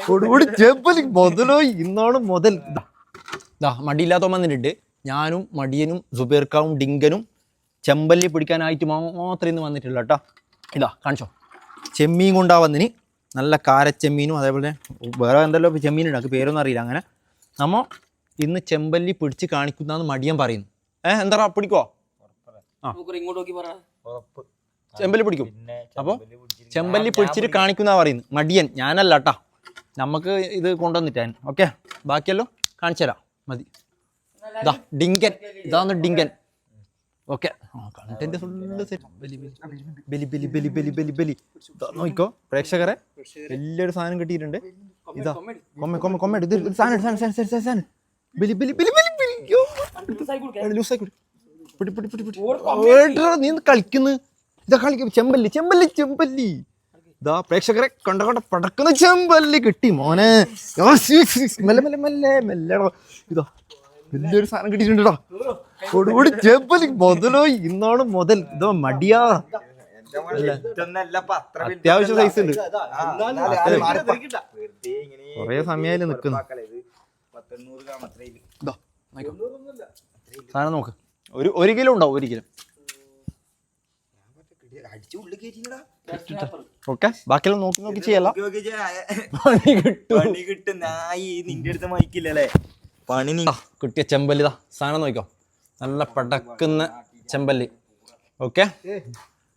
കൊടുകൂടി ചെമ്പലി മുതലോ ഇന്നോളം മുതൽ മടിയില്ലാത്ത വന്നിട്ടുണ്ട്. ഞാനും മടിയനും സുബേർക്കാവും ഡിങ്കനും ചെമ്പല്ലി പിടിക്കാനായിട്ട് മാത്രമേ ഇന്ന് വന്നിട്ടുള്ളൂ കേട്ടോ. ഇതാ കാണിച്ചോ, ചെമ്മീൻ കൊണ്ടാ വന്നിന്. നല്ല കാരച്ചെമ്മീനും അതേപോലെ വേറെ എന്തെല്ലോ ചെമ്മീൻ ഉണ്ടാക്കി പേരൊന്നും അറിയില്ല. അങ്ങനെ നമ്മ ഇന്ന് ചെമ്പല്ലി പിടിച്ച് കാണിക്കുന്നതെന്ന് മടിയൻ പറയുന്നു. എന്താ പിടിക്കോ? ആ ചെമ്പല്ലി പിടിക്കും. അപ്പോൾ ചെമ്പല്ലി പിടിച്ചിട്ട് കാണിക്കുന്ന പറയുന്നു മടിയൻ, ഞാനല്ല കേട്ടാ. നമുക്ക് ഇത് കൊണ്ടുവന്നിട്ടാൻ. ഓക്കെ, ബാക്കിയല്ലോ കാണിച്ചു തരാം മതി. ഇതാ ഡിങ്കൻ, ഇതാന്ന് Dinkan. Okay, content full set. ബലി ബലി ബലി ബലി ബലി ബലി നോക്കിക്കോ പ്രേക്ഷകരെ, വലിയൊരു സാധനം കിട്ടിയിട്ടുണ്ട്. ഇതാ കൊമ്മ കൊമ്മ കൊമ്മ ഇത് സാധനം ബലി ബലി ബലി ബലി ബലി. നീ കളിക്കുന്നു. ഇതാ കളിക്കും ചെമ്പല്ലി ചെമ്പല്ലി ചെമ്പല്ലി. ഇതാ പ്രേക്ഷകരെ കണ്ട കണ്ട പടക്കുന്ന ചെമ്പല്ലി കിട്ടി മോനെ. മെല്ലെ മെല്ലെ മെല്ലെ മെല്ലടോ. ഇതാ വലിയൊരു സാധനം കിട്ടിയിട്ടുണ്ടോ. കൊടുകൂടി ചെമ്പല്ലി മുതലോ ഇന്നോളം മുതൽ. ഇതോ മടിയാ, അത്യാവശ്യം സൈസ് ഉണ്ട്. കൊറേ സമയായാലും നിക്കുന്നു. സാധനം നോക്ക്, ഒരു കിലോ ഉണ്ടാവും, 1 കിലോ. ഓക്കെ, ബാക്കിയെല്ലാം നോക്കി നോക്കി ചെയ്യല്ല. കിട്ടിയ ചെമ്പല്ലി സാധനം നോക്കിക്കോ, നല്ല പടക്കുന്ന ചെമ്പല്ലി. ഓക്കെ,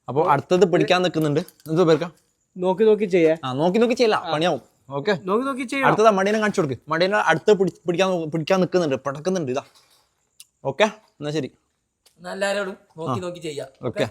അപ്പോൾ അടുത്തത് പിടിക്കാൻ നിൽക്കുന്നുണ്ട്. എന്തോ പേർക്കാം നോക്കി നോക്കി ചെയ്യാ. നോക്കി നോക്കി ചെയ്യല്ല, പണിയാവും. ഓക്കെ, നോക്കി നോക്കി ചെയ്യാം. അടുത്തതാ മടീനെ കാണിച്ചു കൊടുക്ക്. മടീനെ അടുത്ത് പിടിക്കാൻ നിൽക്കുന്നുണ്ട്, പടക്കുന്നുണ്ട്. ഇതാ ഓക്കെ, എന്നാ ശരി. എല്ലാരോടും നോക്കി നോക്കി ചെയ്യാം. ഓക്കെ.